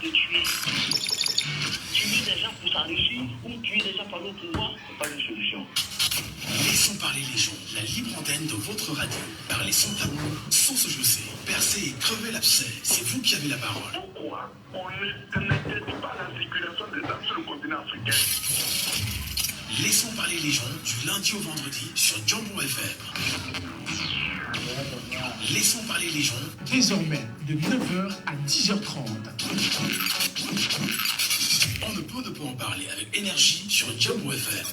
de tuer. Tuer des gens pour s'enrichir ou tuer des gens par le pouvoir, c'est pas une solution. Laissons parler les gens, la libre antenne de votre radio. Parlez sans tabou, sans se jausser. Percez et crevez l'abcès, c'est vous qui avez la parole. Pourquoi on n'interdit pas la circulation des armes sur le continent africain? Laissons parler les gens du lundi au vendredi sur Jambo FM. Laissons parler les gens. Désormais, de 9h à 10h30. On ne peut en parler avec énergie sur Jambo FM.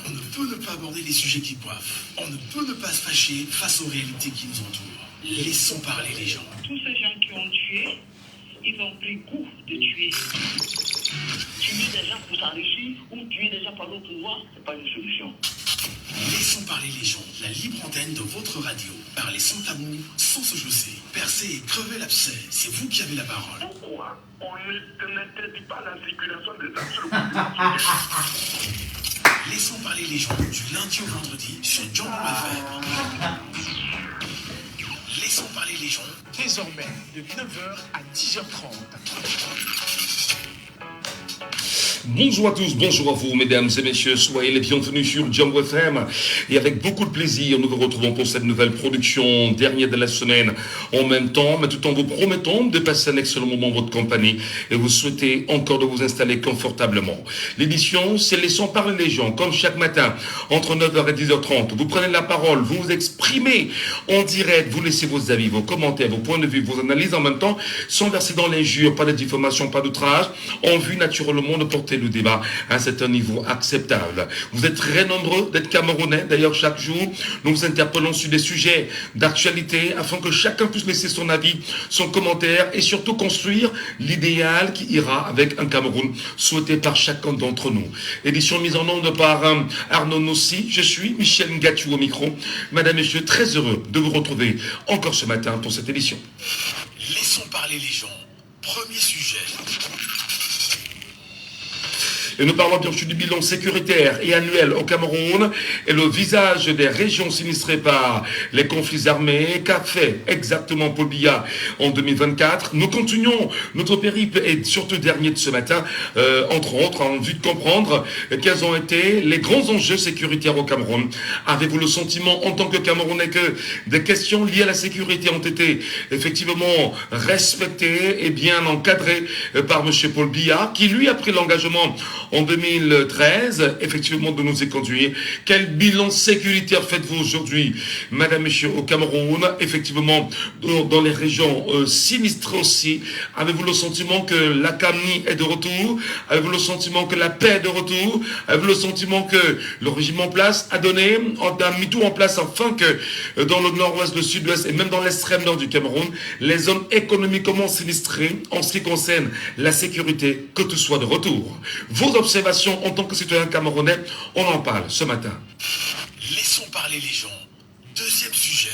On ne peut ne pas aborder les sujets qui coiffent. On ne peut ne pas se fâcher face aux réalités qui nous entourent. Laissons parler les gens. Tous ces gens qui ont tué, ils ont pris goût de tuer. Tuer des gens pour s'enrichir ou tuer des gens par le pouvoir, c'est pas une solution. Laissons parler les gens, la libre antenne de votre radio. Parlez sans tabou, sans se jausser. Percez et crevez l'abcès, c'est vous qui avez la parole. Pourquoi on n'interdit pas la circulation des armes sur le continent africain? Laissons parler les gens du lundi au vendredi sur Jambo FM. Laissons parler les gens. Désormais, de 9h à 10h30. Bonjour à tous, bonjour à vous mesdames et messieurs, soyez les bienvenus sur Jambo FM et avec beaucoup de plaisir nous vous retrouvons pour cette nouvelle production dernière de la semaine en même temps, mais tout en vous promettant de passer un excellent moment en votre compagnie et vous souhaitez encore de vous installer confortablement. L'édition c'est Laissons parler les gens, comme chaque matin entre 9h et 10h30, vous prenez la parole, vous vous exprimez en direct, vous laissez vos avis, vos commentaires, vos points de vue, vos analyses en même temps, sans verser dans l'injure, pas de diffamation, pas d'outrage, en vue naturellement de porter le débat à un certain niveau acceptable. Vous êtes très nombreux d'être Camerounais. D'ailleurs, chaque jour, nous vous interpellons sur des sujets d'actualité afin que chacun puisse laisser son avis, son commentaire et surtout construire l'idéal qui ira avec un Cameroun souhaité par chacun d'entre nous. Édition mise en onde par Arnaud Nossi. Je suis Michel Ngachou au micro. Madame et messieurs, très heureux de vous retrouver encore ce matin pour cette édition. Laissons parler les gens. Premier sujet. Et nous parlons bien sûr du bilan sécuritaire et annuel au Cameroun et le visage des régions sinistrées par les conflits armés. Qu'a fait exactement Paul Biya en 2024? Nous continuons notre périple et surtout dernier de ce matin, entre autres, en vue de comprendre quels ont été les grands enjeux sécuritaires au Cameroun. Avez-vous le sentiment en tant que Camerounais que des questions liées à la sécurité ont été effectivement respectées et bien encadrées par M. Paul Biya, qui lui a pris l'engagement en 2013, effectivement, de nous y conduire. Quel bilan sécuritaire faites-vous aujourd'hui, madame, messieurs, au Cameroun? Effectivement, dans les régions sinistrées aussi. Avez-vous le sentiment que l'accalmie est de retour? Avez-vous le sentiment que la paix est de retour? Avez-vous le sentiment que le régime en place a mis tout en place afin que dans le nord-ouest, le sud-ouest et même dans l'extrême nord du Cameroun, les zones économiquement sinistrées en ce qui concerne la sécurité, que tout soit de retour? Vos observations en tant que citoyen camerounais, on en parle ce matin. Laissons parler les gens. Deuxième sujet.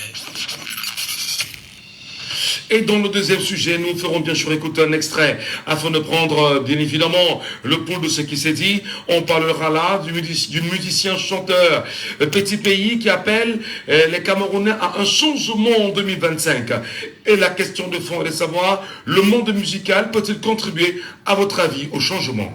Et dans le deuxième sujet, nous ferons bien sûr écouter un extrait afin de prendre bien évidemment le pouls de ce qui s'est dit. On parlera là du musicien chanteur Petit Pays qui appelle les Camerounais à un changement en 2025. Et la question de fond est de savoir, le monde musical peut-il contribuer à votre avis au changement?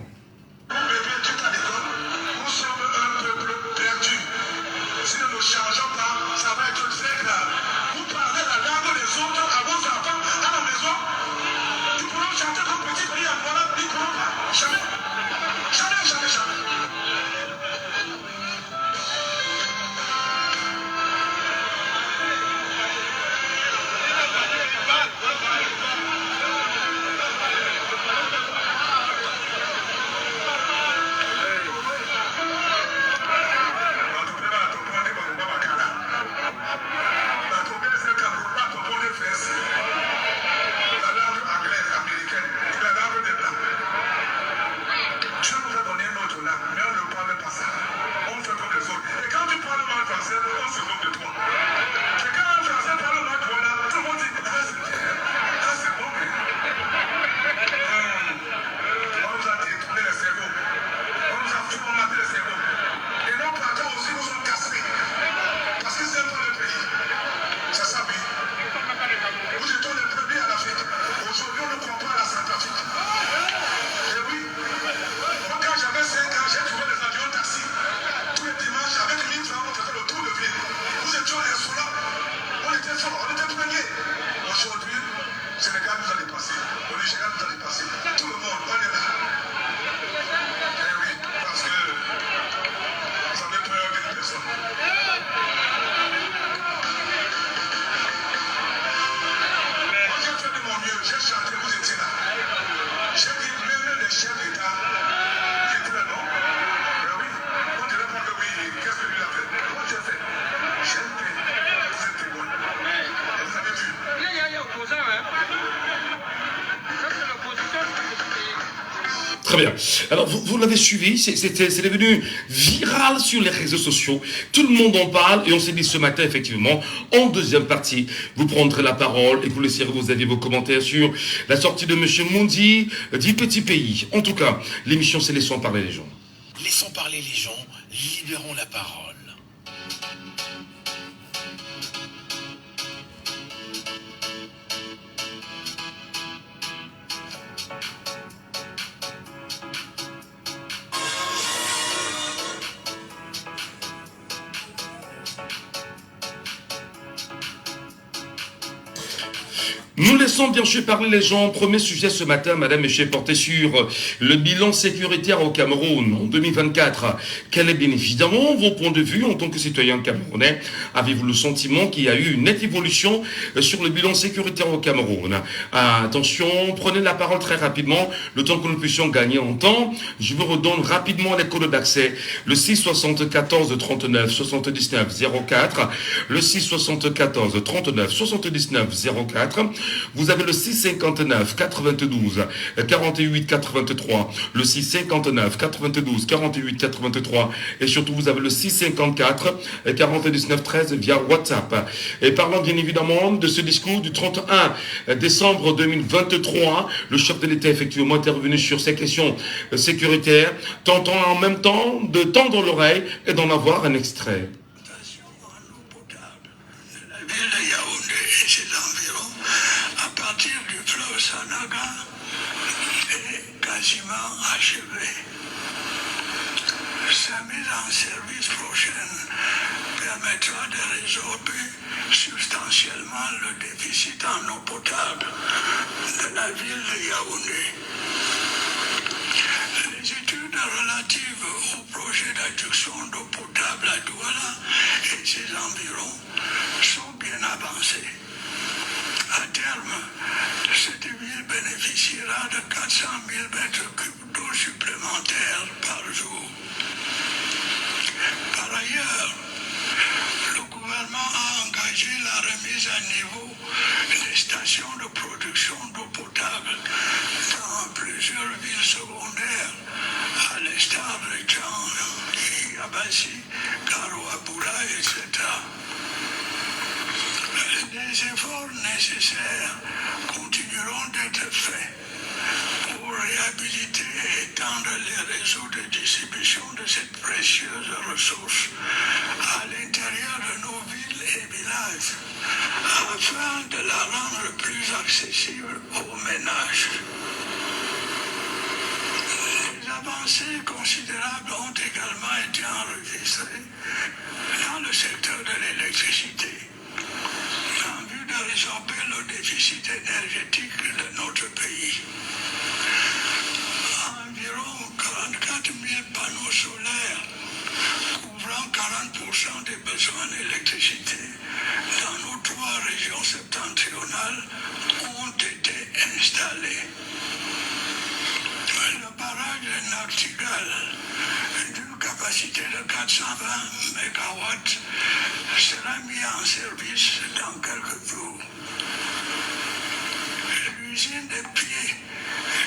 Très bien. Alors, vous l'avez suivi, c'est devenu viral sur les réseaux sociaux. Tout le monde en parle et on s'est dit ce matin, effectivement, en deuxième partie, vous prendrez la parole et vous laisserez vos avis, vos commentaires sur la sortie de M. Mundi, dit Petit Pays. En tout cas, l'émission, c'est Laissons parler les gens. Laissons parler les gens, libérons la parole. Nous laissons bien sûr parler les gens. Premier sujet ce matin, madame, monsieur, porté sur le bilan sécuritaire au Cameroun en 2024. Quel est bien évidemment vos points de vue en tant que citoyen camerounais? Avez-vous le sentiment qu'il y a eu une nette évolution sur le bilan sécuritaire au Cameroun? Attention, prenez la parole très rapidement, le temps que nous puissions gagner en temps. Je vous redonne rapidement les codes d'accès. Le 6 74 39 79 04, le 6 74 39 79 04. Vous avez le 659 92 48 83, le 659 92 48 83 et surtout vous avez le 654 49 13 via WhatsApp. Et parlant bien évidemment de ce discours du 31 décembre 2023, le chef de l'État effectivement intervenu sur ces questions sécuritaires, tentant en même temps de tendre l'oreille et d'en avoir un extrait. Quasiment achevé. Sa mise en service prochaine permettra de résorber substantiellement le déficit en eau potable de la ville de Yaoundé. Les études relatives au projet d'adduction d'eau potable à Douala et ses environs sont bien avancées. À terme, cette ville bénéficiera de 400 000 mètres cubes d'eau supplémentaires par jour. Par ailleurs, le gouvernement a engagé la remise à niveau des stations de production d'eau potable dans plusieurs villes secondaires, à l'instar de Tchang, Yabassi, Karouaboula, etc. Les efforts nécessaires continueront d'être faits pour réhabiliter et étendre les réseaux de distribution de cette précieuse ressource à l'intérieur de nos villes et villages afin de la rendre plus accessible aux ménages. Les avancées considérables ont également été enregistrées dans le secteur de l'électricité, en vue de résorber le déficit énergétique de notre pays. Environ 44 000 panneaux solaires couvrant 40% des besoins d'électricité dans nos 3 régions septentrionales ont été installés. Le barrage de Nachtigal, d'une capacité de 420 MW, sera mis en service dans quelques jours. L'usine des pieds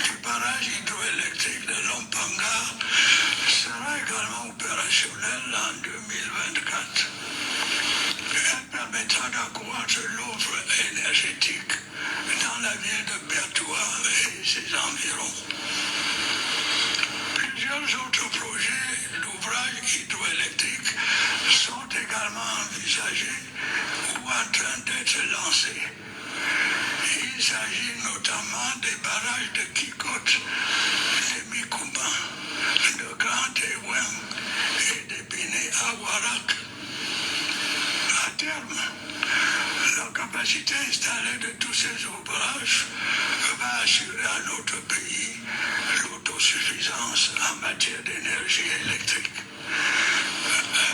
du barrage hydroélectrique de Lompanga sera également opérationnelle en 2024. Elle permettra d'accroître l'offre énergétique dans la ville de Bertoua et ses environs. Plusieurs autres projets d'ouvrages hydroélectriques sont également envisagés ou en train d'être lancés. Il s'agit notamment des barrages de Kikot, de Mikouba, de Grand Ewen et de Biné à Warak. À terme, la capacité installée de tous ces ouvrages va assurer à notre pays l'autosuffisance en matière d'énergie électrique.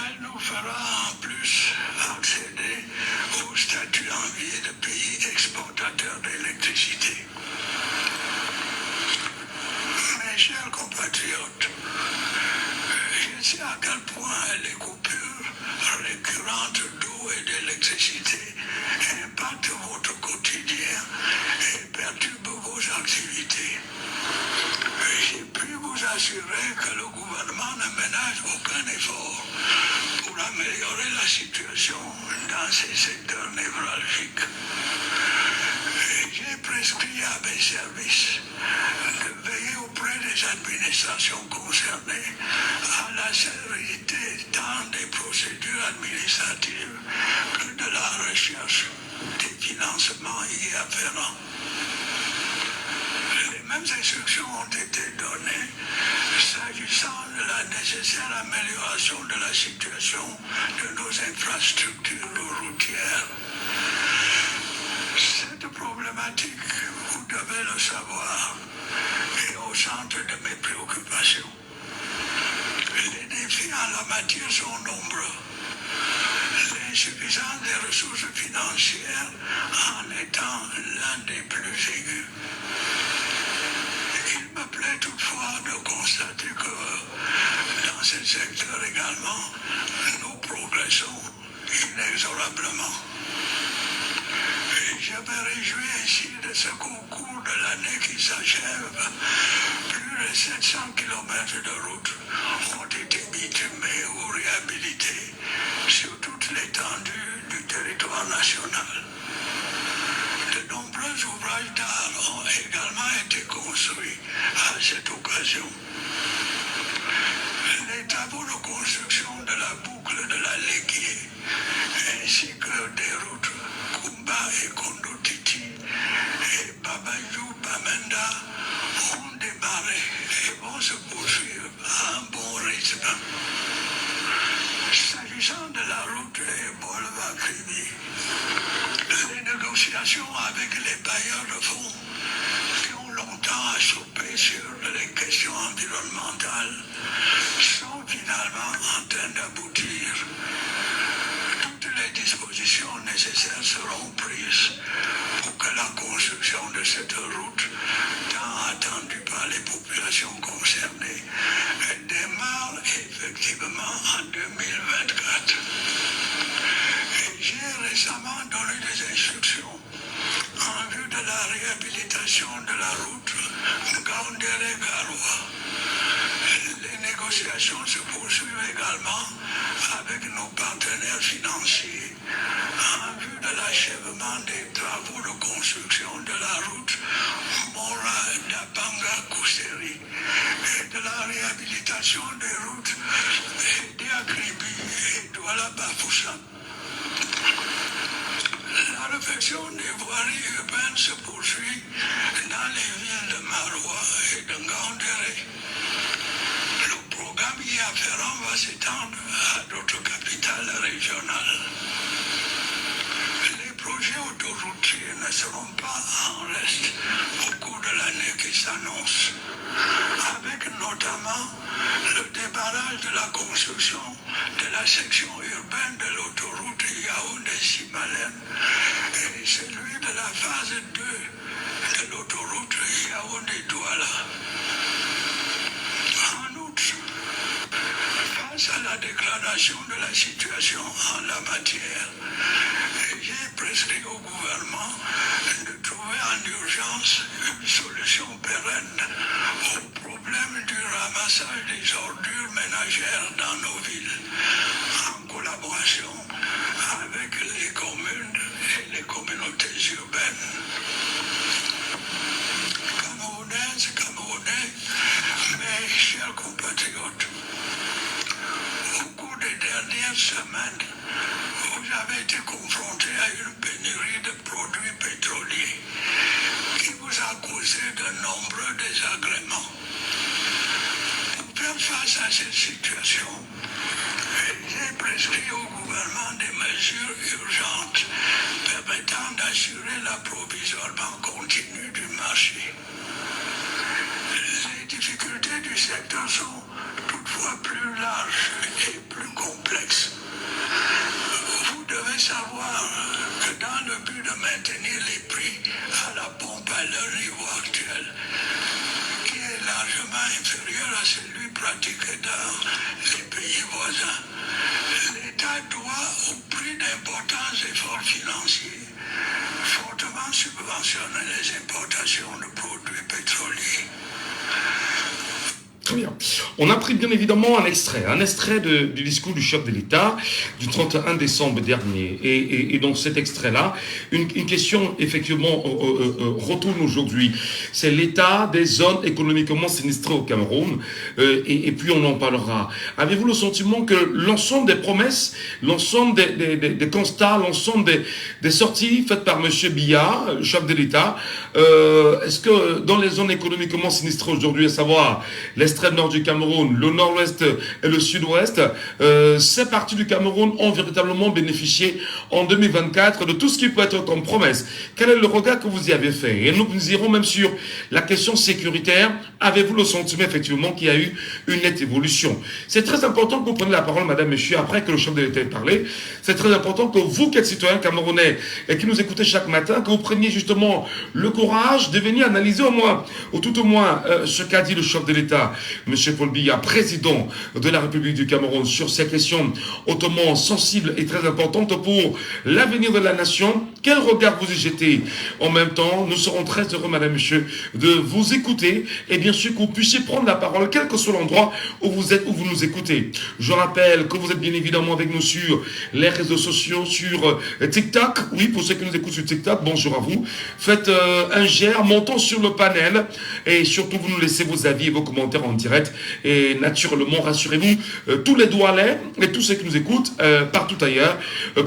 Elle nous fera en plus accéder au statut en vie de pays exportateur d'électricité. Mes chers compatriotes, je sais à quel point les coupures récurrentes d'eau et d'électricité impactent votre quotidien et perturbent vos activités. J'ai pu vous ne ménage aucun effort pour améliorer la situation dans ces secteurs névralgiques. J'ai prescrit à mes services de veiller auprès des administrations concernées à la célérité tant des procédures administratives que de la recherche des financements y afférents. Les mêmes instructions ont été données s'agissant de la nécessaire amélioration de la situation de nos infrastructures routières. Cette problématique, vous devez le savoir, est au centre de mes préoccupations. Les défis en la matière sont nombreux. L'insuffisance des ressources financières en étant l'un des plus aigus. Il me plaît toutefois de constater que dans ce secteur également, nous progressons inexorablement. Je me réjouis ainsi de ce qu'au cours de l'année qui s'achève, plus de 700 km de routes ont été bitumées ou réhabilitées sur toute l'étendue du territoire national. De nombreux ouvrages d'art ont également été construits à cette occasion. Les travaux de construction de la boucle de la Léguier, ainsi que des routes Kumba et Kondotiti et Babajou Bamenda ont démarré et vont se poursuivre à un bon rythme. S'agissant de la route Ebola-Kribi, les négociations avec les bailleurs de fonds qui ont longtemps achoppé sur les questions environnementales sont finalement en train d'aboutir. Toutes les dispositions nécessaires seront prises pour que la construction de cette route, tant attendue par les populations concernées, démarre effectivement en 2024. Et j'ai récemment donné des instructions en vue de la réhabilitation de la route Gaoundéré-Garoua. Les négociations se poursuivent également avec nos partenaires financiers en vue de l'achèvement des travaux de construction de la route Mora-Dabanga-Kousseri et de la réhabilitation des routes d'Akribi et Douala-Bafoussa. La réflexion des voiries urbaines se poursuit dans les villes de Maroua et de Ngaoundéré. Le programme y afférent va s'étendre à d'autres capitales régionales. Les projets autoroutiers ne seront pas en reste au cours de l'année qui s'annonce, avec notamment le débarrage de la construction de la section urbaine de l'autoroute Yaoundé-Simalène et celui de la phase 2 de l'autoroute Yaoundé-Douala. En outre, face à la déclaration de la situation en la matière, j'ai prescrit au gouvernement de trouver en urgence une solution pérenne au problème du ramassage des ordures ménagères dans nos villes, en collaboration avec les communes et les communautés urbaines. Camerounais, mes chers compatriotes, au cours des dernières semaines, vous avez été confrontés à une pénurie de produits pétroliers qui vous a causé de nombreux désagréments. Pour faire face à cette situation, j'ai prescrit au gouvernement des mesures urgentes permettant d'assurer l'approvisionnement continu du marché. Les difficultés du secteur sont toutefois plus larges et plus complexes. Vous devez savoir que dans le but de maintenir les prix à la pompe à leur niveau actuel, qui est largement inférieur à celui pratiqué dans les pays voisins, l'État doit, au prix d'importants efforts financiers, fortement subventionner les importations de produits pétroliers. Très bien. On a pris bien évidemment un extrait du discours du chef de l'État du 31 décembre dernier. Et dans cet extrait-là, une question effectivement retourne aujourd'hui. C'est l'état des zones économiquement sinistrées au Cameroun. Et puis on en parlera. Avez-vous le sentiment que l'ensemble des promesses, l'ensemble des constats, l'ensemble des sorties faites par M. Biya, chef de l'État, est-ce que dans les zones économiquement sinistrées aujourd'hui, à savoir l'extrême nord du Cameroun, le nord-ouest et le sud-ouest, ces parties du Cameroun ont véritablement bénéficié en 2024 de tout ce qui peut être comme promesse? Quel est le regard que vous y avez fait? Et nous irons même sur la question sécuritaire. Avez-vous le sentiment effectivement qu'il y a eu une nette évolution? C'est très important que vous preniez la parole, madame, monsieur, après que le chef de l'État ait parlé. C'est très important que vous, qui êtes citoyens camerounais et qui nous écoutez chaque matin, que vous preniez justement le courage de venir analyser tout au moins, ce qu'a dit le chef de l'État, M. Paul Biya, président de la République du Cameroun, sur ces questions hautement sensibles et très importantes pour l'avenir de la nation. Quel regard vous y jetez? En même temps, nous serons très heureux, madame, monsieur, de vous écouter et bien sûr que vous puissiez prendre la parole, quel que soit l'endroit où vous êtes, où vous nous écoutez. Je rappelle que vous êtes bien évidemment avec nous sur les réseaux sociaux, sur TikTok. Oui, pour ceux qui nous écoutent sur TikTok, bonjour à vous. Faites un gère, montons sur le panel et surtout vous nous laissez vos avis et vos commentaires en direct. Et naturellement, rassurez-vous, tous les doualais et tous ceux qui nous écoutent partout ailleurs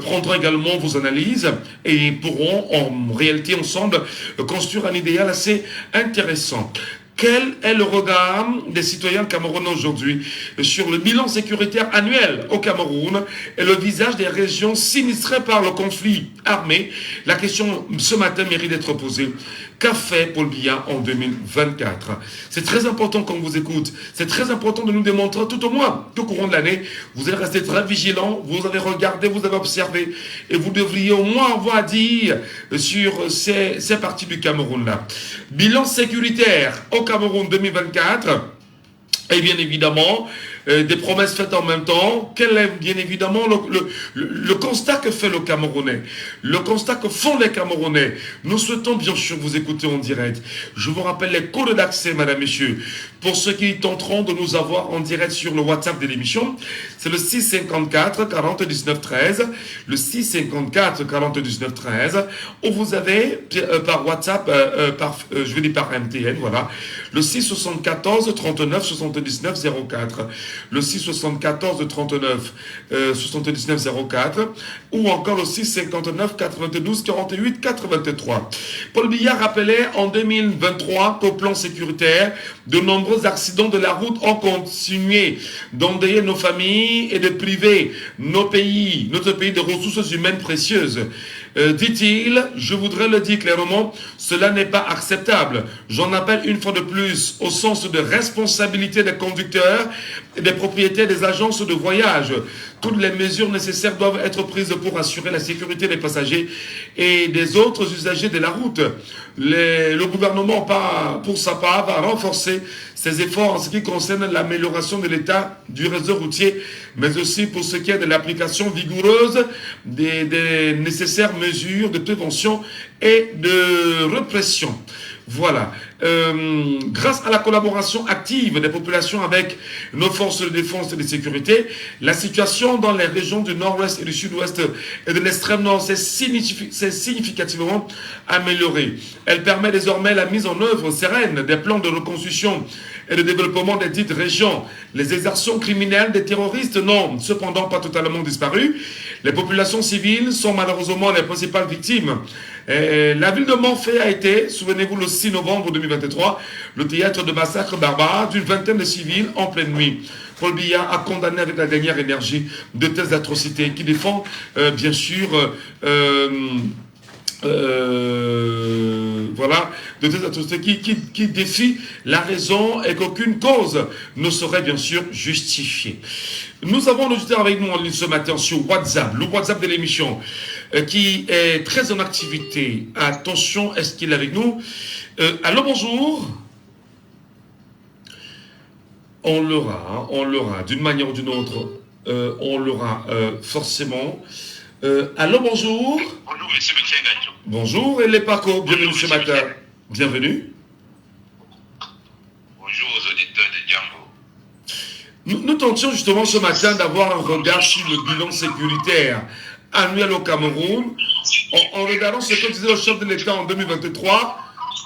prendront également vos analyses et pourront en réalité ensemble construire un idéal assez intéressant. Quel est le regard des citoyens camerounais aujourd'hui sur le bilan sécuritaire annuel au Cameroun et le visage des régions sinistrées par le conflit armé? La question ce matin mérite d'être posée. Qu'a fait Paul Biya en 2024? C'est très important qu'on vous écoute. C'est très important de nous démontrer tout au moins qu'au courant de l'année, vous allez rester très vigilants, vous avez regardé, vous avez observé et vous devriez au moins avoir à dire sur ces parties du Cameroun-là. Bilan sécuritaire au Cameroun 2024 et bien évidemment des promesses faites en même temps. Quel est bien évidemment le constat que fait le Camerounais, le constat que font les Camerounais? Nous souhaitons bien sûr vous écouter en direct. Je vous rappelle les codes d'accès, madame, messieurs, pour ceux qui tenteront de nous avoir en direct sur le WhatsApp de l'émission. C'est le 654 40 19 13, le 654 40 19 13, où vous avez par WhatsApp, je vais dire par MTN, voilà, le 674 39 79 04. Le 674 39 79 04 ou encore le 659 92 48 83. Paul Biya rappelait en 2023 qu'au plan sécuritaire, de nombreux accidents de la route ont continué d'endeuiller nos familles et de priver notre pays de ressources humaines précieuses. Dit-il, je voudrais le dire clairement, cela n'est pas acceptable. J'en appelle une fois de plus au sens de responsabilité des conducteurs et des propriétaires des agences de voyage. Toutes les mesures nécessaires doivent être prises pour assurer la sécurité des passagers et des autres usagers de la route. Le gouvernement, pour sa part, va renforcer ses efforts en ce qui concerne l'amélioration de l'état du réseau routier, mais aussi pour ce qui est de l'application vigoureuse des nécessaires mesures de prévention et de répression. Voilà. Grâce à la collaboration active des populations avec nos forces de défense et de sécurité, la situation dans les régions du nord-ouest et du sud-ouest et de l'extrême nord s'est significativement améliorée. Elle permet désormais la mise en œuvre sereine des plans de reconstruction et de développement des dites régions. Les exactions criminelles des terroristes n'ont cependant pas totalement disparu. Les populations civiles sont malheureusement les principales victimes. La ville de Monfé a été, souvenez-vous, le 6 novembre 2023, le théâtre de massacres barbares d'une vingtaine de civils en pleine nuit. Paul Biya a condamné avec la dernière énergie de telles atrocités qui défend, bien sûr, voilà, de telles atrocités qui défient la raison et qu'aucune cause ne serait bien sûr justifiée. Nous avons un auditeur avec nous en ligne ce matin sur WhatsApp, le WhatsApp de l'émission, qui est très en activité. Attention, est-ce qu'il est avec nous? Allô, bonjour. On l'aura, d'une manière ou d'une autre, on l'aura forcément. Allô, bonjour. Bonjour, monsieur Gadio. Bonjour, et les Paco, bienvenue ce matin. Bienvenue. Bonjour aux auditeurs de Django. Nous tentions justement ce matin d'avoir un regard sur le bilan sécuritaire annuel au Cameroun, en regardant ce que disait le chef de l'État en 2023.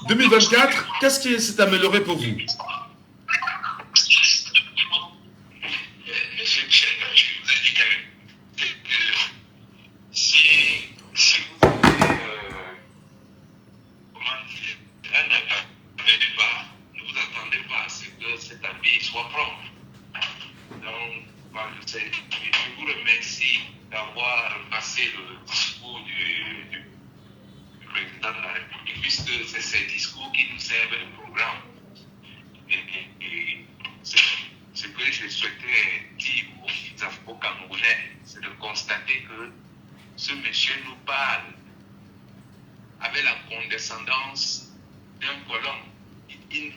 2024, qu'est-ce qui s'est amélioré pour vous? Monsieur Michel, je vous ai dit que si vous avez, comment dire, un accord de débat, ne vous attendez pas à ce que cet avis soit propre. Donc, je vous remercie d'avoir passé le discours du président de la République, puisque c'est ces discours qui nous servent de programme. Et ce que je souhaitais dire aux Camerounais, c'est de constater que ce monsieur nous parle avec la condescendance d'un colon. Il ne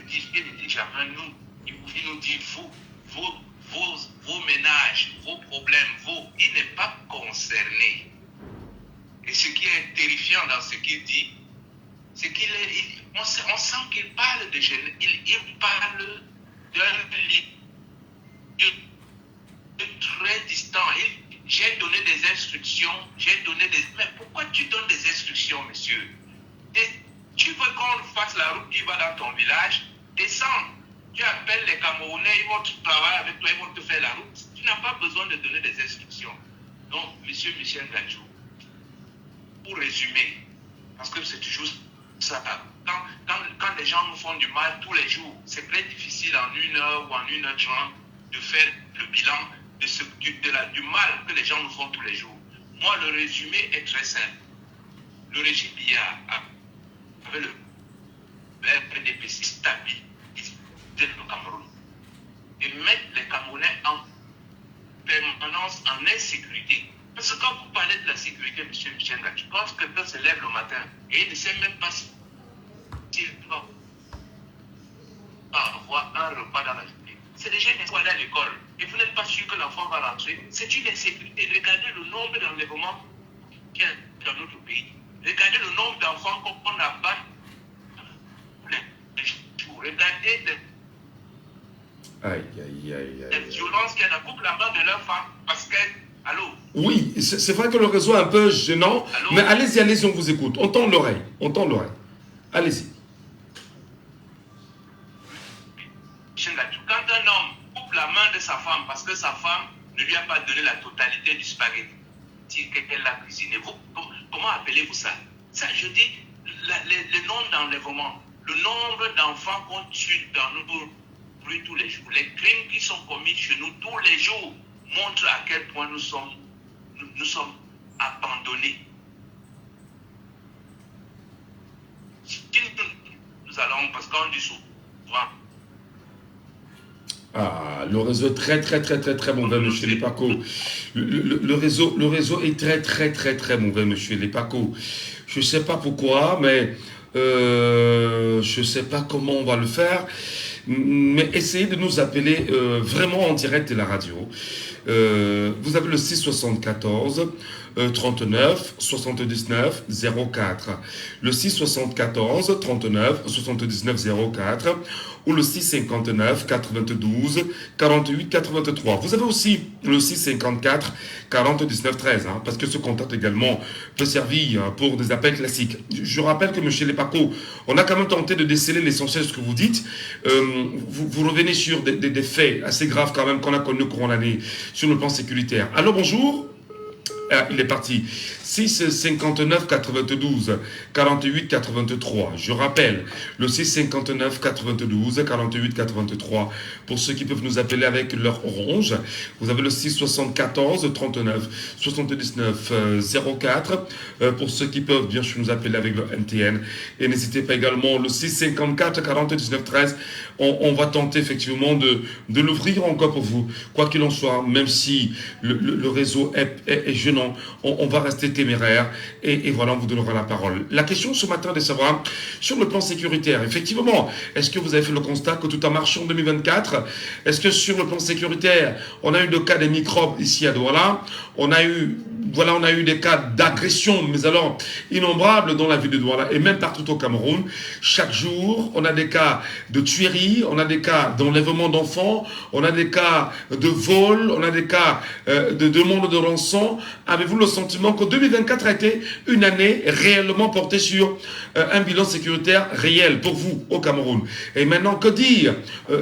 dit jamais nous, il nous dit vous, vos ménages, vos problèmes, il n'est pas concerné. Et ce qui est terrifiant dans ce qu'il dit, c'est on sent qu'il parle de jeunes, il parle d'un lieu très distant. J'ai donné des instructions, mais pourquoi tu donnes des instructions, monsieur? Tu veux qu'on fasse la route qui va dans ton village? Descends. Tu appelles les Camerounais, ils vont travailler avec toi, ils vont te faire la route. Tu n'as pas besoin de donner des instructions. Donc, monsieur Michel Gadjou, pour résumer, parce que c'est toujours ça, quand les gens nous font du mal tous les jours, c'est très difficile en 1 heure ou en 1h30 de faire le bilan du mal que les gens nous font tous les jours. Moi, le résumé est très simple. Le régime Biya avec le RPDPC stabilise le Cameroun et mettre les Camerounais en permanence en insécurité. Parce que quand vous parlez de la sécurité, M. Michel Gadjou, quand quelqu'un se lève le matin et il ne sait même pas s'il va avoir un repas dans la journée, c'est déjà une école à l'école et vous n'êtes pas sûr que l'enfant va rentrer, c'est une insécurité. Regardez le nombre d'enlèvements qu'il y a dans notre pays. Regardez le nombre d'enfants qu'on abat. Regardez les violences qu'il y a dans la main de leur femme parce que, allô? Oui, c'est vrai que le réseau est un peu gênant, allô? Mais allez-y, on vous écoute. On tend l'oreille. Allez-y. Quand un homme coupe la main de sa femme parce que sa femme ne lui a pas donné la totalité du spaghetti qu'elle a cuisiné, comment appelez-vous ça? Ça, je dis, le nombre d'enlèvements, le nombre d'enfants qu'on tue dans nos rues tous les jours, les crimes qui sont commis chez nous tous les jours montrent à quel point nous sommes abandonnés. Nous allons, parce qu'on dit souvent. Ah, le réseau est très mauvais, monsieur Lepako. Le réseau est très mauvais, monsieur Lepako. Je ne sais pas pourquoi, mais je ne sais pas comment on va le faire. Mais essayez de nous appeler vraiment en direct de la radio. Vous avez le 674 39 79 04. Le 674 39 79 04 ou le 659 92 48 83. Vous avez aussi le 654 40 19 13, parce que ce contact également peut servir pour des appels classiques. Je rappelle que M. Lepako, on a quand même tenté de déceler l'essentiel de ce que vous dites. Vous revenez sur des faits assez graves quand même qu'on a connus au courant de l'année sur le plan sécuritaire. Alors bonjour. Ah, il est parti. 6 59 92 48 83. Je rappelle le 6 59 92 48 83 pour ceux qui peuvent nous appeler avec leur orange. Vous avez le 6 74 39 79 04 pour ceux qui peuvent bien sûr nous appeler avec leur MTN. Et n'hésitez pas également le 6 54 40 19 13. On va tenter effectivement de l'ouvrir encore pour vous. Quoi qu'il en soit, même si le réseau est gênant, on va rester téméraire et voilà, on vous donnera la parole. La question ce matin est de savoir, sur le plan sécuritaire, effectivement, est-ce que vous avez fait le constat que tout a marché en 2024? Est-ce que sur le plan sécuritaire, on a eu le cas des microbes ici à Douala, on a eu voilà, on a eu des cas d'agression, mais alors innombrables dans la ville de Douala et même partout au Cameroun. Chaque jour, on a des cas de tuerie, on a des cas d'enlèvement d'enfants, on a des cas de vol, on a des cas de demande de rançon. Avez-vous le sentiment que 2024 a été une année réellement portée sur un bilan sécuritaire réel pour vous au Cameroun? Et maintenant, que dire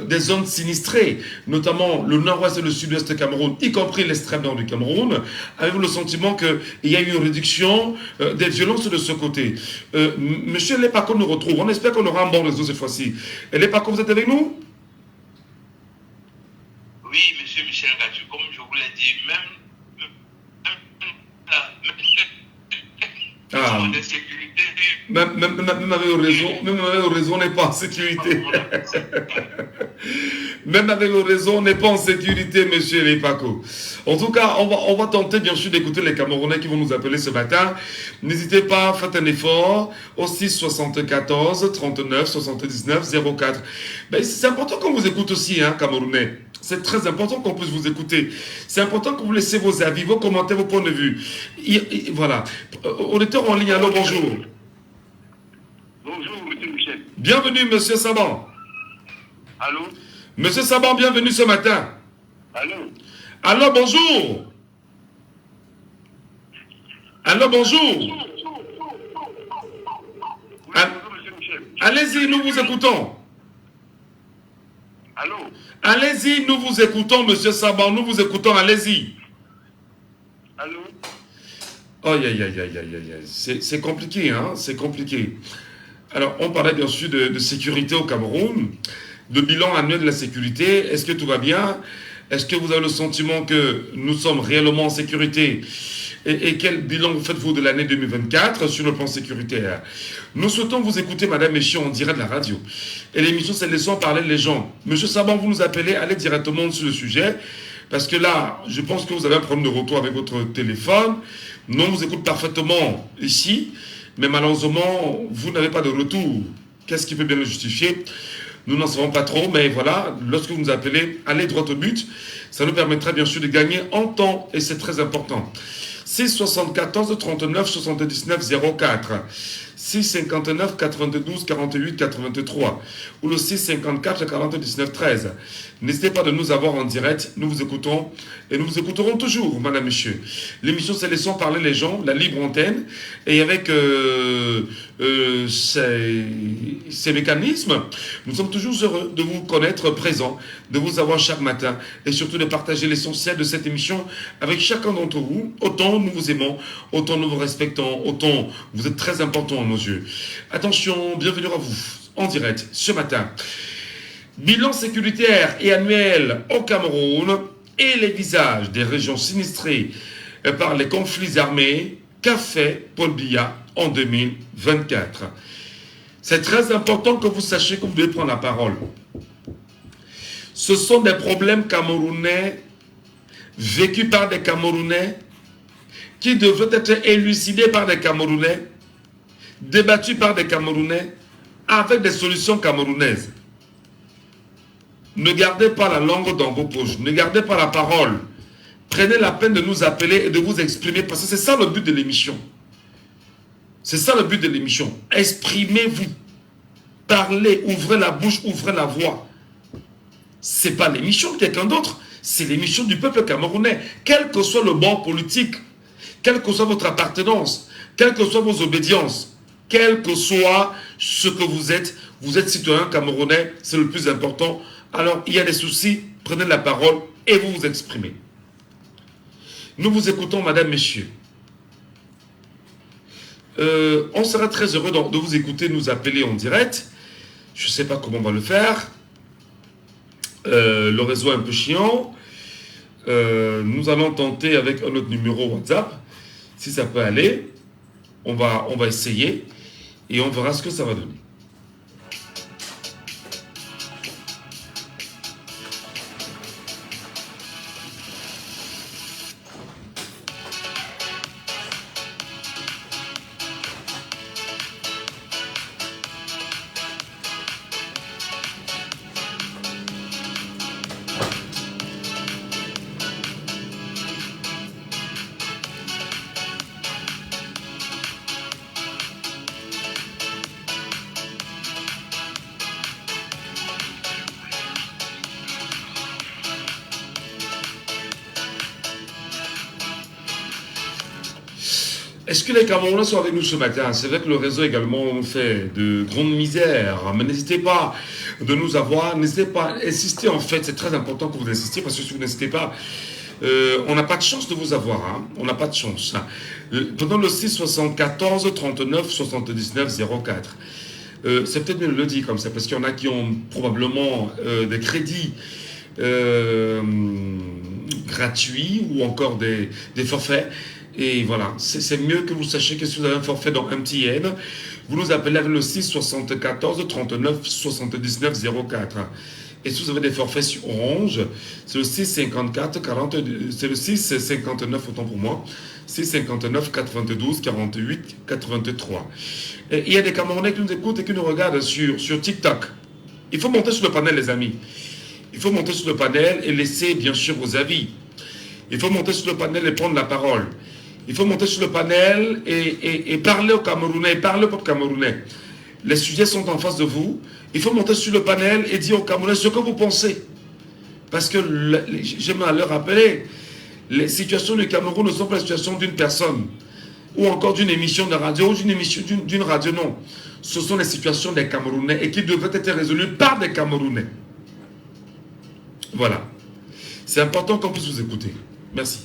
des zones sinistrées, notamment le nord-ouest et le sud-ouest du Cameroun, y compris l'extrême nord du Cameroun? Avez-vous le sentiment qu'il y a eu une réduction des violences de ce côté? Monsieur Lepako nous retrouve. On espère qu'on aura un bon réseau cette fois-ci. Et Lepako, vous êtes avec nous? Oui, monsieur Michel Gatu, comme je vous l'ai dit, même la sécurité. Même avec le réseau, on n'est pas en sécurité. Même avec le réseau, on n'est pas en sécurité, monsieur Lepako. En tout cas, on va tenter bien sûr d'écouter les Camerounais qui vont nous appeler ce matin. N'hésitez pas, faites un effort au 6 74 39 79 04. Ben, c'est important qu'on vous écoute aussi, hein, Camerounais. C'est très important qu'on puisse vous écouter. C'est important que vous laissiez vos avis, vos commentaires, vos points de vue. Voilà. Auditeur en ligne, allô, bonjour. Bonjour, monsieur Michel. Bienvenue, monsieur Saban. Allô? Monsieur Saban, bienvenue ce matin. Allô? Allô, bonjour. Allô, bonjour. Oui, bonjour, monsieur Michel. Allez-y, nous vous écoutons. Allô? Allez-y, nous vous écoutons, monsieur Saban, nous vous écoutons, allez-y. Allô? Aïe, aïe, aïe, aïe, aïe, aïe. C'est compliqué, hein, c'est compliqué. Alors, on parlait bien sûr de sécurité au Cameroun, de bilan annuel de la sécurité. Est-ce que tout va bien? Est-ce que vous avez le sentiment que nous sommes réellement en sécurité? Et quel bilan vous faites-vous de l'année 2024 sur le plan sécuritaire? Nous souhaitons vous écouter, Madame Méchion, en direct de la radio. Et l'émission, c'est Laissons parler les gens. Monsieur Saban, vous nous appelez, allez directement sur le sujet. Parce que là, je pense que vous avez un problème de retour avec votre téléphone. Nous, on vous écoute parfaitement ici. Mais malheureusement, vous n'avez pas de retour. Qu'est-ce qui peut bien le justifier? Nous n'en savons pas trop, mais voilà, lorsque vous nous appelez, allez droit au but. Ça nous permettra bien sûr de gagner en temps, et c'est très important. 6 74 39 79 04, 6 59 92 48 83 ou le 6 54 40 19 13. N'hésitez pas de nous avoir en direct, nous vous écoutons et nous vous écouterons toujours, madame, monsieur. L'émission c'est Laissons parler les gens, la libre antenne, et avec ces mécanismes, nous sommes toujours heureux de vous connaître présent, de vous avoir chaque matin et surtout de partager l'essentiel de cette émission avec chacun d'entre vous. Autant nous vous aimons, autant nous vous respectons, autant vous êtes très important à nos yeux. Attention, bienvenue à vous en direct ce matin. Bilan sécuritaire et annuel au Cameroun et les visages des régions sinistrées par les conflits armés qu'a fait Paul Biya en 2024. C'est très important que vous sachiez que vous devez prendre la parole. Ce sont des problèmes camerounais vécus par des Camerounais qui devraient être élucidés par des Camerounais, débattus par des Camerounais avec des solutions camerounaises. Ne gardez pas la langue dans vos poches, ne gardez pas la parole. Prenez la peine de nous appeler et de vous exprimer, parce que c'est ça le but de l'émission. C'est ça le but de l'émission. Exprimez-vous. Parlez, ouvrez la bouche, ouvrez la voix. Ce n'est pas l'émission de quelqu'un d'autre, c'est l'émission du peuple camerounais. Quel que soit le bord politique, quelle que soit votre appartenance, quelles que soient vos obédiences, quel que soit ce que vous êtes citoyen camerounais, c'est le plus important. Alors, il y a des soucis, prenez la parole et vous vous exprimez. Nous vous écoutons, madame, messieurs. On sera très heureux de vous écouter, nous appeler en direct. Je ne sais pas comment on va le faire. Le réseau est un peu chiant. Nous allons tenter avec un autre numéro WhatsApp. Si ça peut aller, on va essayer et on verra ce que ça va donner. Est-ce que les Camerounais sont avec nous ce matin? C'est vrai que le réseau également nous fait de grandes misères, mais n'hésitez pas de nous avoir, n'hésitez pas à insister en fait, c'est très important que vous insistiez parce que si vous n'insistez pas, on n'a pas de chance de vous avoir, hein. On n'a pas de chance. Pendant le 6 74 39 79 04. C'est peut-être mieux de le dire comme ça, parce qu'il y en a qui ont probablement des crédits gratuits ou encore des forfaits. Et voilà, c'est mieux que vous sachiez que si vous avez un forfait dans MTN, vous nous appelez avec le 6 74 39 79 04. Et si vous avez des forfaits sur Orange, c'est le 6 54 42, c'est le 6 59 autant pour moi, 6 59 92 48 83. Et il y a des Camerounais qui nous écoutent et qui nous regardent sur TikTok. Il faut monter sur le panel, les amis. Il faut monter sur le panel et laisser bien sûr vos avis. Il faut monter sur le panel et prendre la parole. Il faut monter sur le panel et parler aux Camerounais, parler au peuple camerounais. Les sujets sont en face de vous. Il faut monter sur le panel et dire aux Camerounais ce que vous pensez. Parce que, j'aimerais leur rappeler, les situations du Cameroun ne sont pas les situations d'une personne, ou encore d'une émission de radio, ou d'une radio, non. Ce sont les situations des Camerounais et qui devraient être résolues par des Camerounais. Voilà. C'est important qu'on puisse vous écouter. Merci.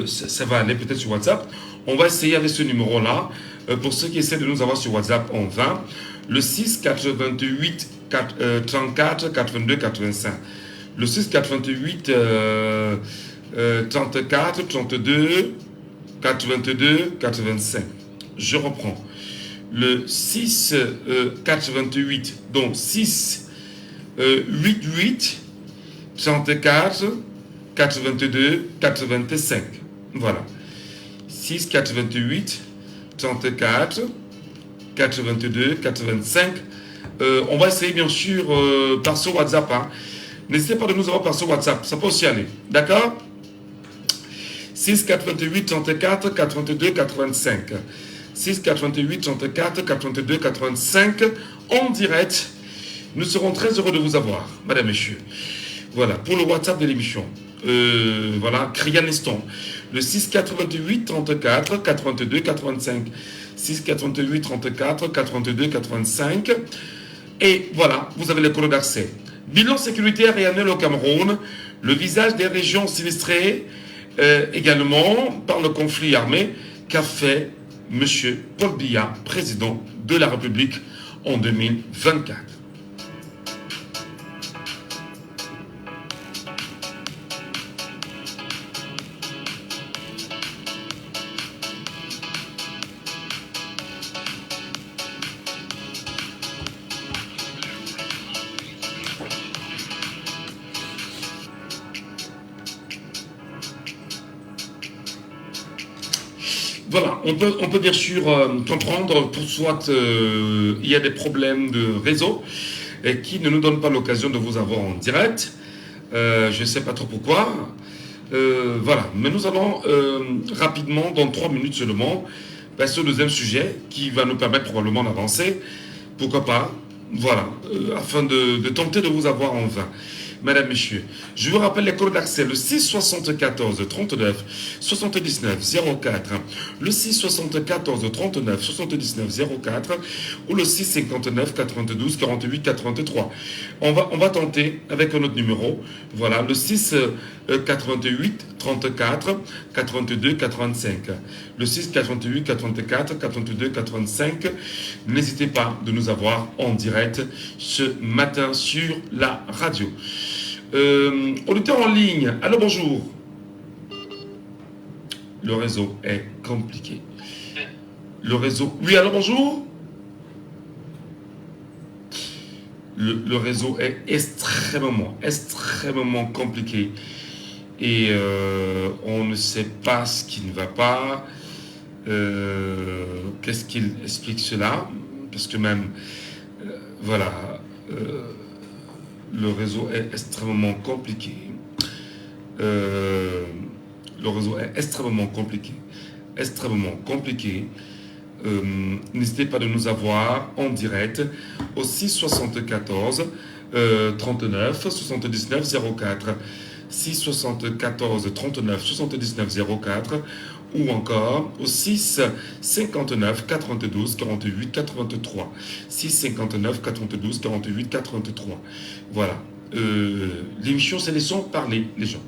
Ça va aller peut-être sur WhatsApp. On va essayer avec ce numéro-là. Pour ceux qui essaient de nous avoir sur WhatsApp, on va. Le 6 88 34 82 85. Le 6 88 34 32 82 85. Je reprends. Le 6 88, donc 6 88 34 82 85. Voilà. 6 88 34 82 85. On va essayer bien sûr par ce WhatsApp. Hein. N'hésitez pas de nous avoir par ce WhatsApp. Ça peut aussi aller. D'accord? 6 88 34 82 85. 6 88 34 82 85 en direct. Nous serons très heureux de vous avoir, madame, messieurs. Voilà, pour le WhatsApp de l'émission. Voilà, criez un instant. Le 6 88 34 82 85. 6 88 34 82 85. Et voilà, vous avez les codes d'accès. Bilan sécuritaire et annuel au Cameroun. Le visage des régions sinistrées également par le conflit armé qu'a fait M. Paul Biya, président de la République en 2024. Voilà, on peut bien sûr comprendre pour soit il y a des problèmes de réseau et qui ne nous donnent pas l'occasion de vous avoir en direct. Je ne sais pas trop pourquoi. Voilà, mais nous allons rapidement, dans 3 minutes seulement, passer au deuxième sujet qui va nous permettre probablement d'avancer. Pourquoi pas? Voilà, afin de tenter de vous avoir en vain. Mesdames, Messieurs, je vous rappelle les codes d'accès, le 6 74 39 79 04, le 6 74 39 79 04 ou le 6 59 92 48 83. On va tenter avec un autre numéro, voilà, le 6 88 34 82 85. Le 6 88 84 82 85. N'hésitez pas de nous avoir en direct ce matin sur la radio. Auditeur en ligne, allô, bonjour. Le réseau est compliqué. Le réseau... Oui, alors bonjour. Le réseau est extrêmement compliqué. Et on ne sait pas ce qui ne va pas. Qu'est-ce qu'il explique cela? Parce que même, voilà, le réseau est extrêmement compliqué. Le réseau est extrêmement compliqué. N'hésitez pas de nous avoir en direct au 674 39 79 04 674 39 79 04 ou encore au 6 59 92 48 83 6 59 92 48 83. Voilà. L'émission, c'est laissons parler les gens.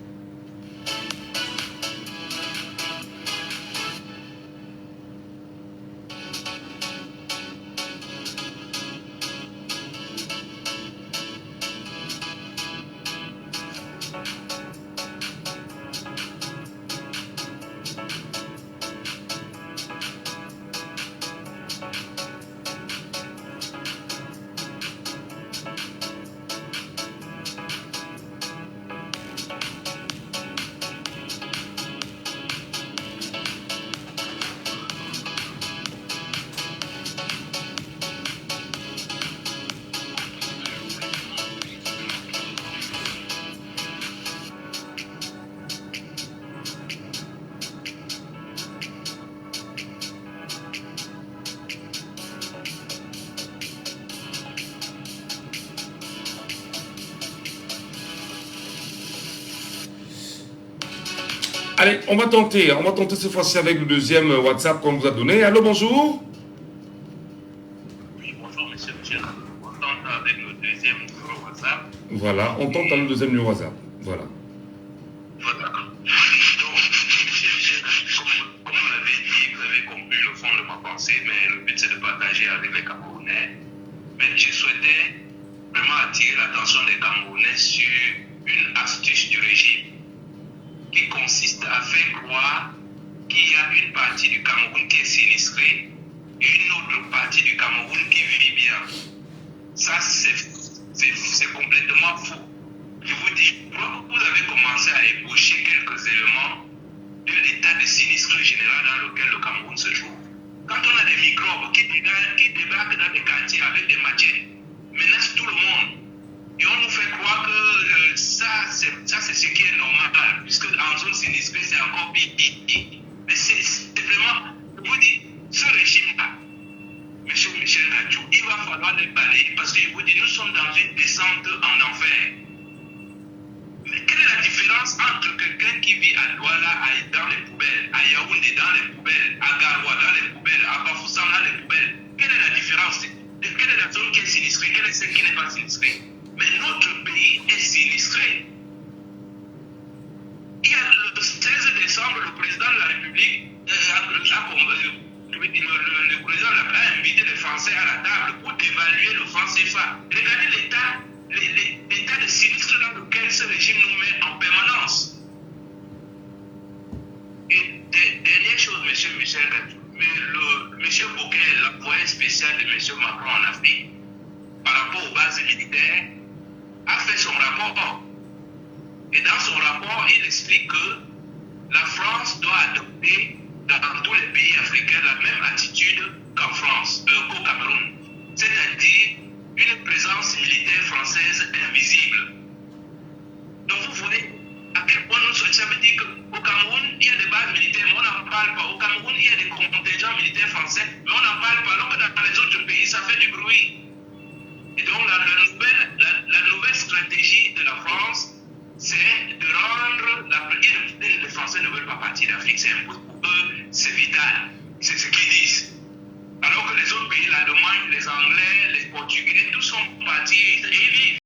Allez, on va tenter cette fois-ci avec le deuxième WhatsApp qu'on vous a donné. Allô, bonjour. Oui, bonjour, monsieur Michel. On tente avec le deuxième numéro WhatsApp. Voilà, on tente avec le deuxième numéro WhatsApp. Voilà. Voilà. Donc, monsieur Michel, comme vous l'avez dit, vous avez compris le fond de ma pensée, mais le but c'est de partager avec les Camerounais. Mais je souhaitais vraiment attirer l'attention des Camerounais sur une astuce du régime qui consiste à faire croire qu'il y a une partie du Cameroun qui est sinistrée et une autre partie du Cameroun qui vit bien. Ça, c'est complètement faux. Je vous dis, vous avez commencé à ébaucher quelques éléments de l'état de sinistre général dans lequel le Cameroun se trouve. Quand on a des microbes qui débarquent dans des quartiers avec des machettes, menacent tout le monde. Et on nous fait croire que ça c'est ce qui est normal, puisque en zone sinistrée, c'est encore pire. Mais c'est vraiment, je vous dis, ce régime-là, M. Michel Radjou, il va falloir les balayer, parce que je vous dis, nous sommes dans une descente en enfer. Mais quelle est la différence entre quelqu'un qui vit à Douala, dans les poubelles, à Yaoundé dans les poubelles, à Garoua dans les poubelles, à Bafoussam dans les poubelles? Quelle est la différence? Quelle est la zone qui est sinistrée? Quelle est celle qui n'est pas sinistrée? Mais notre pays est sinistré. Il y a le 16 décembre, le président de la République, le président a invité les Français à la table pour dévaluer le franc CFA. Regardez l'état de sinistre dans lequel ce régime nous met en permanence. Et dernière chose, monsieur Michel, monsieur Bouquet, l'envoyé spécial de monsieur Macron en Afrique, par rapport aux bases militaires, a fait son rapport. Et dans son rapport, il explique que la France doit adopter dans tous les pays africains la même attitude qu'au Cameroun. C'est-à-dire une présence militaire française invisible. Donc vous voyez à quel point ça veut dire qu'au Cameroun, il y a des bases militaires, mais on n'en parle pas. Au Cameroun, il y a des contingents militaires français, mais on n'en parle pas. Alors que dans les autres pays, ça fait du bruit. Et donc la nouvelle stratégie de la France, c'est de rendre les Français ne veulent pas partir d'Afrique, c'est un peu pour eux, c'est vital. C'est ce qu'ils disent. Alors que les autres pays, l'Allemagne, les Anglais, les Portugais, tous sont partis et ils vivent.